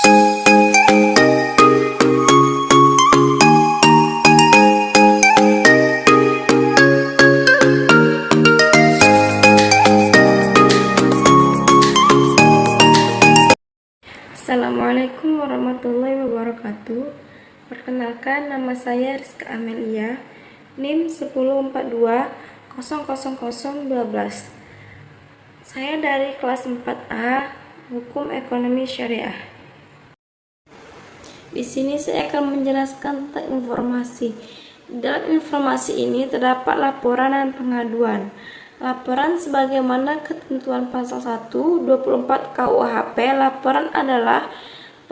Assalamualaikum warahmatullahi wabarakatuh. Perkenalkan, nama saya Rizka Amelia, NIM 1042000012. Saya dari kelas 4A, Hukum Ekonomi Syariah. Di sini saya akan menjelaskan tentang informasi. Dalam informasi ini terdapat laporan dan pengaduan. Laporan sebagaimana ketentuan pasal 1 24 KUHP. Laporan adalah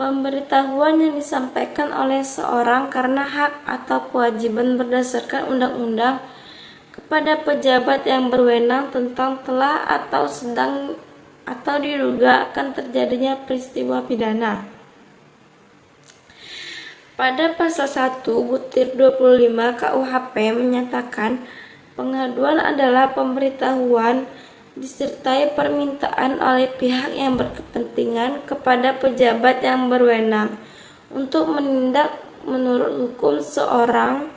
pemberitahuan yang disampaikan oleh seorang karena hak atau kewajiban berdasarkan undang-undang kepada pejabat yang berwenang tentang telah atau sedang atau diduga akan terjadinya peristiwa pidana. Pada pasal 1/25 KUHP menyatakan pengaduan adalah pemberitahuan disertai permintaan oleh pihak yang berkepentingan kepada pejabat yang berwenang untuk menindak menurut hukum seorang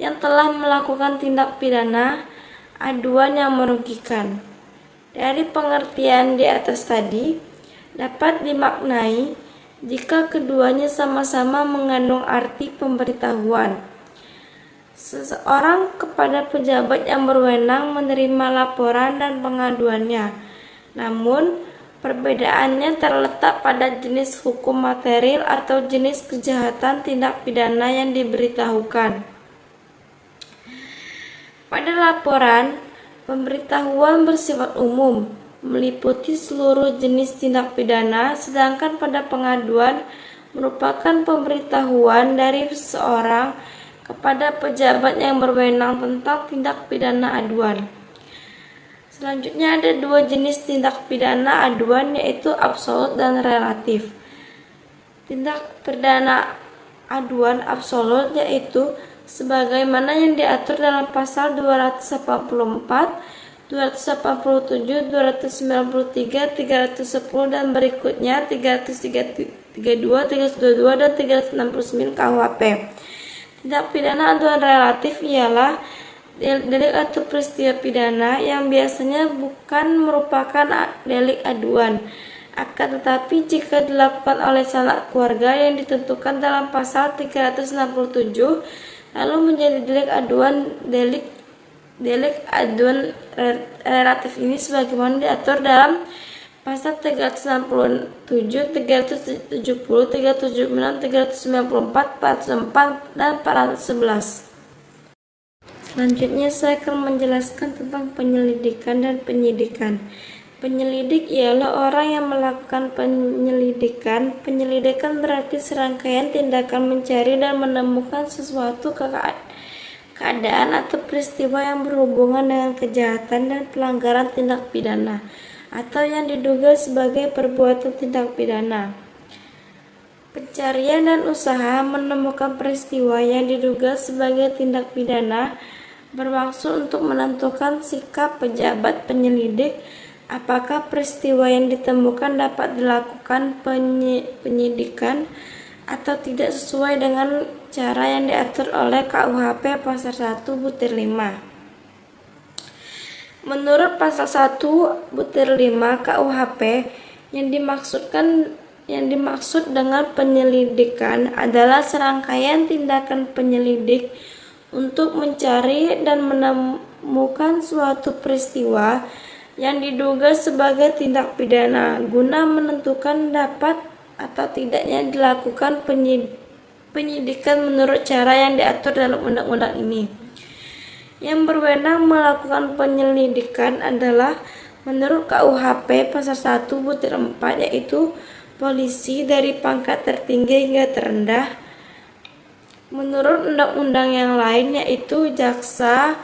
yang telah melakukan tindak pidana aduan yang merugikan. Dari pengertian di atas tadi dapat dimaknai jika keduanya sama-sama mengandung arti pemberitahuan. Seseorang kepada pejabat yang berwenang menerima laporan dan pengaduannya. Namun, perbedaannya terletak pada jenis hukum material atau jenis kejahatan tindak pidana yang diberitahukan. Pada laporan, pemberitahuan bersifat umum, meliputi seluruh jenis tindak pidana, sedangkan pada pengaduan merupakan pemberitahuan dari seseorang kepada pejabat yang berwenang tentang tindak pidana aduan. Selanjutnya ada dua jenis tindak pidana aduan, yaitu absolut dan relatif. Tindak pidana aduan absolut yaitu sebagaimana yang diatur dalam pasal 284, 287, 293, 310 dan berikutnya, 332, 322 dan 369 KUHP. Tindak pidana aduan relatif ialah delik atau peristiwa pidana yang biasanya bukan merupakan delik aduan, akan tetapi jika dilakukan oleh sanak keluarga yang ditentukan dalam pasal 367 lalu menjadi delik aduan. Delik aduan relatif ini sebagaimana diatur dalam pasal 367, 370, 379, 394, 404, dan 411. Selanjutnya saya akan menjelaskan tentang penyelidikan dan penyidikan. Penyelidik ialah orang yang melakukan penyelidikan. Penyelidikan berarti serangkaian tindakan mencari dan menemukan sesuatu keadaan atau peristiwa yang berhubungan dengan kejahatan dan pelanggaran tindak pidana atau yang diduga sebagai perbuatan tindak pidana. Pencarian dan usaha menemukan peristiwa yang diduga sebagai tindak pidana bermaksud untuk menentukan sikap pejabat penyelidik apakah peristiwa yang ditemukan dapat dilakukan penyidikan atau tidak sesuai dengan cara yang diatur oleh KUHP pasal 1/5. Menurut pasal 1/5 KUHP, yang dimaksud dengan penyelidikan adalah serangkaian tindakan penyelidik untuk mencari dan menemukan suatu peristiwa yang diduga sebagai tindak pidana guna menentukan dapat atau tidaknya dilakukan penyidikan menurut cara yang diatur dalam undang-undang ini. Yang berwenang melakukan penyelidikan adalah menurut KUHP pasal 1/4 yaitu polisi dari pangkat tertinggi hingga terendah. Menurut undang-undang yang lain yaitu jaksa,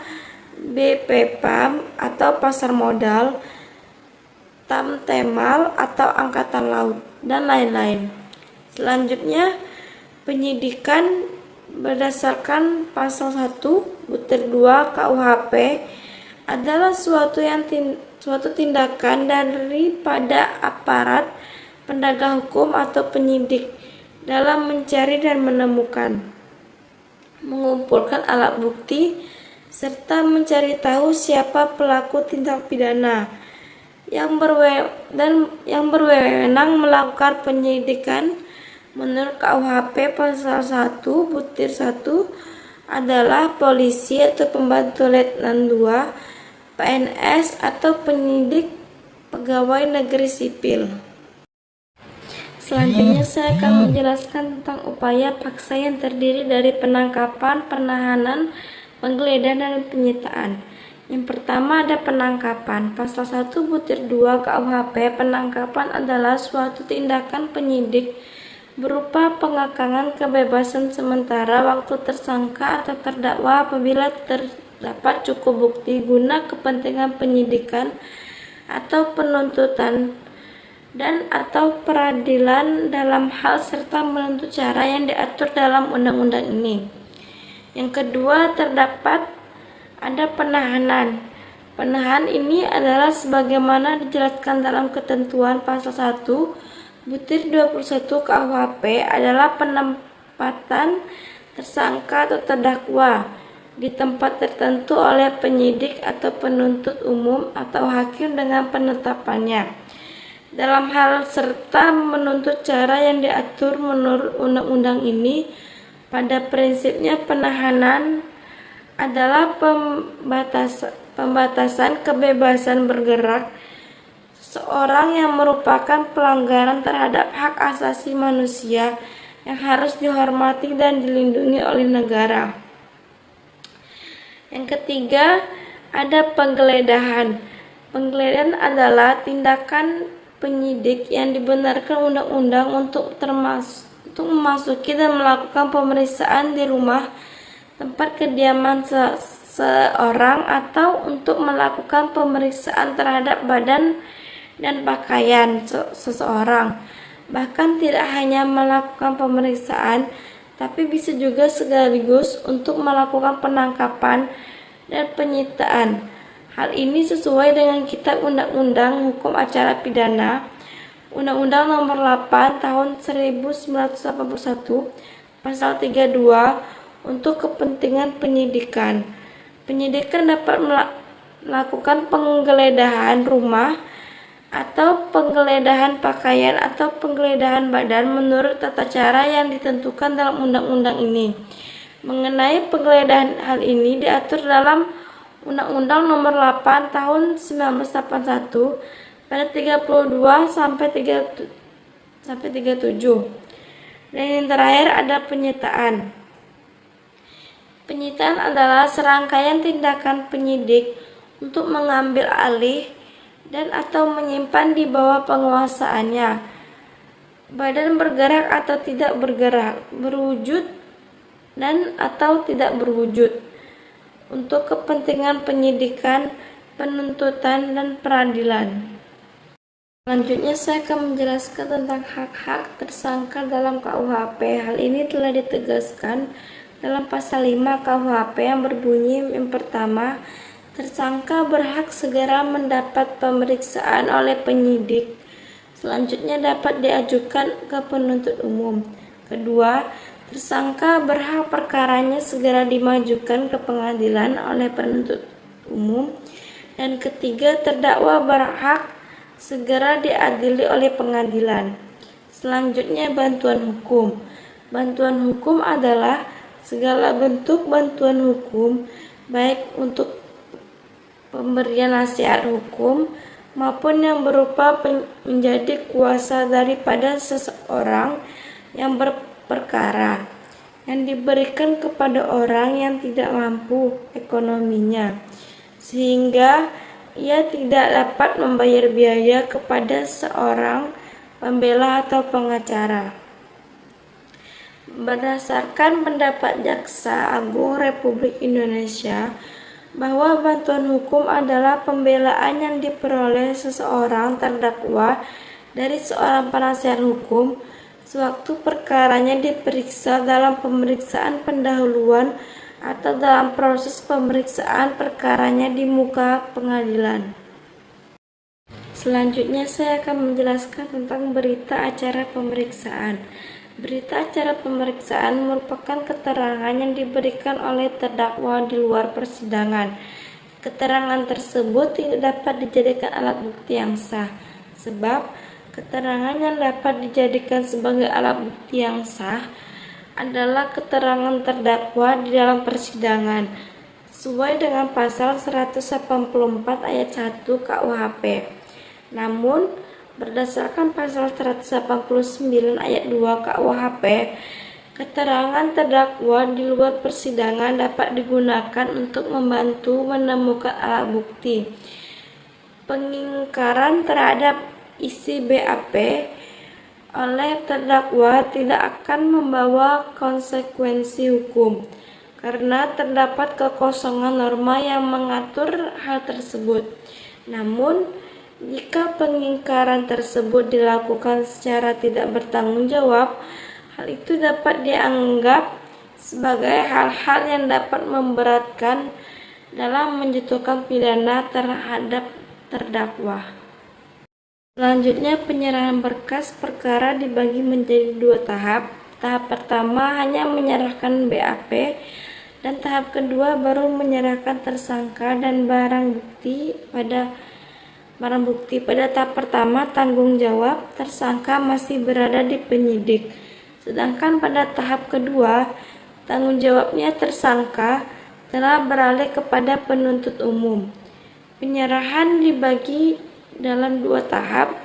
BPPAM atau pasar modal, Tamtemal atau angkatan laut, dan lain-lain. Selanjutnya, penyidikan berdasarkan pasal 1/2 KUHP adalah suatu tindakan daripada aparat penegak hukum atau penyidik dalam mencari dan menemukan, mengumpulkan alat bukti, serta mencari tahu siapa pelaku tindak pidana yang berwenang melakukan penyidikan. Menurut KUHP pasal 1 butir 1 adalah polisi atau pembantu letnan 2, PNS atau penyidik pegawai negeri sipil. Selanjutnya saya akan menjelaskan tentang upaya paksa yang terdiri dari penangkapan, penahanan, penggeledahan, dan penyitaan. Yang pertama ada penangkapan. Pasal 1 butir 2 KUHP, penangkapan adalah suatu tindakan penyidik berupa pengekangan kebebasan sementara waktu tersangka atau terdakwa apabila terdapat cukup bukti guna kepentingan penyidikan atau penuntutan dan atau peradilan dalam hal serta menuntut cara yang diatur dalam undang-undang ini. Yang kedua, terdapat ada penahanan. Penahanan ini adalah sebagaimana dijelaskan dalam ketentuan pasal 1 butir 21 KUHP adalah penempatan tersangka atau terdakwa di tempat tertentu oleh penyidik atau penuntut umum atau hakim dengan penetapannya dalam hal serta menuntut cara yang diatur menurut undang-undang ini. Pada prinsipnya penahanan adalah pembatasan kebebasan bergerak seorang yang merupakan pelanggaran terhadap hak asasi manusia yang harus dihormati dan dilindungi oleh negara. Yang ketiga, ada penggeledahan. Penggeledahan adalah tindakan penyidik yang dibenarkan undang-undang untuk memasuki dan melakukan pemeriksaan di rumah tempat kediaman seseorang atau untuk melakukan pemeriksaan terhadap badan dan pakaian seseorang. Bahkan tidak hanya melakukan pemeriksaan, tapi bisa juga sekaligus untuk melakukan penangkapan dan penyitaan. Hal ini sesuai dengan Kitab Undang-Undang Hukum Acara Pidana, Undang-Undang Nomor 8 Tahun 1981, Pasal 32 untuk kepentingan penyidikan. Penyidikan dapat melakukan penggeledahan rumah atau penggeledahan pakaian atau penggeledahan badan menurut tata cara yang ditentukan dalam undang-undang ini. Mengenai penggeledahan, hal ini diatur dalam Undang-Undang Nomor 8 Tahun 1981 pada 32 sampai 37. Dan yang terakhir ada penyitaan. Penyitaan adalah serangkaian tindakan penyidik untuk mengambil alih dan atau menyimpan di bawah penguasaannya badan bergerak atau tidak bergerak, berwujud dan atau tidak berwujud untuk kepentingan penyidikan, penuntutan, dan peradilan. Selanjutnya saya akan menjelaskan tentang hak-hak tersangka dalam KUHP. Hal ini telah ditegaskan dalam pasal 5 KUHP yang berbunyi yang pertama, tersangka berhak segera mendapat pemeriksaan oleh penyidik. Selanjutnya dapat diajukan ke penuntut umum. Kedua, tersangka berhak perkaranya segera dimajukan ke pengadilan oleh penuntut umum. Dan ketiga, terdakwa berhak segera diadili oleh pengadilan. Selanjutnya, bantuan hukum. Bantuan hukum adalah segala bentuk bantuan hukum, baik untuk pemberian nasihat hukum maupun yang berupa menjadi kuasa daripada seseorang yang berperkara yang diberikan kepada orang yang tidak mampu ekonominya sehingga ia tidak dapat membayar biaya kepada seorang pembela atau pengacara. Berdasarkan pendapat Jaksa Agung Republik Indonesia bahwa bantuan hukum adalah pembelaan yang diperoleh seseorang terdakwa dari seorang penasihat hukum sewaktu perkaranya diperiksa dalam pemeriksaan pendahuluan atau dalam proses pemeriksaan perkaranya di muka pengadilan. Selanjutnya saya akan menjelaskan tentang berita acara pemeriksaan. Berita acara pemeriksaan merupakan keterangan yang diberikan oleh terdakwa di luar persidangan. Keterangan tersebut tidak dapat dijadikan alat bukti yang sah, sebab keterangan yang dapat dijadikan sebagai alat bukti yang sah adalah keterangan terdakwa di dalam persidangan, sesuai dengan pasal 184 ayat 1 KUHP. Namun, berdasarkan pasal 189 ayat 2 KUHP, keterangan terdakwa di luar persidangan dapat digunakan untuk membantu menemukan alat bukti. Pengingkaran terhadap isi BAP oleh terdakwa tidak akan membawa konsekuensi hukum, karena terdapat kekosongan norma yang mengatur hal tersebut. Namun, jika pengingkaran tersebut dilakukan secara tidak bertanggung jawab, hal itu dapat dianggap sebagai hal-hal yang dapat memberatkan dalam menjatuhkan pidana terhadap terdakwa. Selanjutnya, penyerahan berkas perkara dibagi menjadi 2 tahap. Tahap pertama hanya menyerahkan BAP, dan tahap kedua baru menyerahkan tersangka dan barang bukti. Pada tahap pertama, tanggung jawab tersangka masih berada di penyidik, sedangkan pada tahap kedua, tanggung jawabnya tersangka telah beralih kepada penuntut umum. Penyerahan dibagi dalam 2 tahap,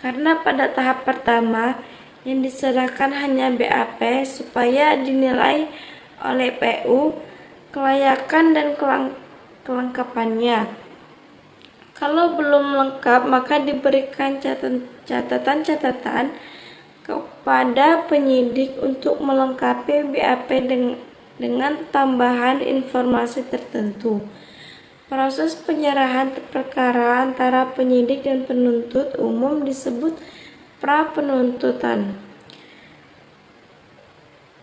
karena pada tahap pertama yang diserahkan hanya BAP supaya dinilai oleh PU kelayakan dan kelengkapannya. Kalau belum lengkap, maka diberikan catatan-catatan kepada penyidik untuk melengkapi BAP dengan tambahan informasi tertentu. Proses penyerahan perkara antara penyidik dan penuntut umum disebut pra-penuntutan.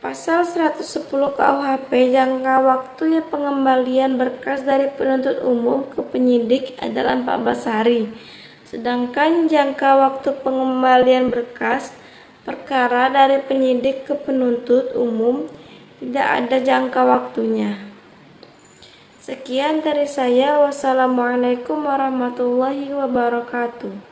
Pasal 110 KUHP, jangka waktu pengembalian berkas dari penuntut umum ke penyidik adalah 14 hari. Sedangkan jangka waktu pengembalian berkas perkara dari penyidik ke penuntut umum tidak ada jangka waktunya. Sekian dari saya. Wassalamualaikum warahmatullahi wabarakatuh.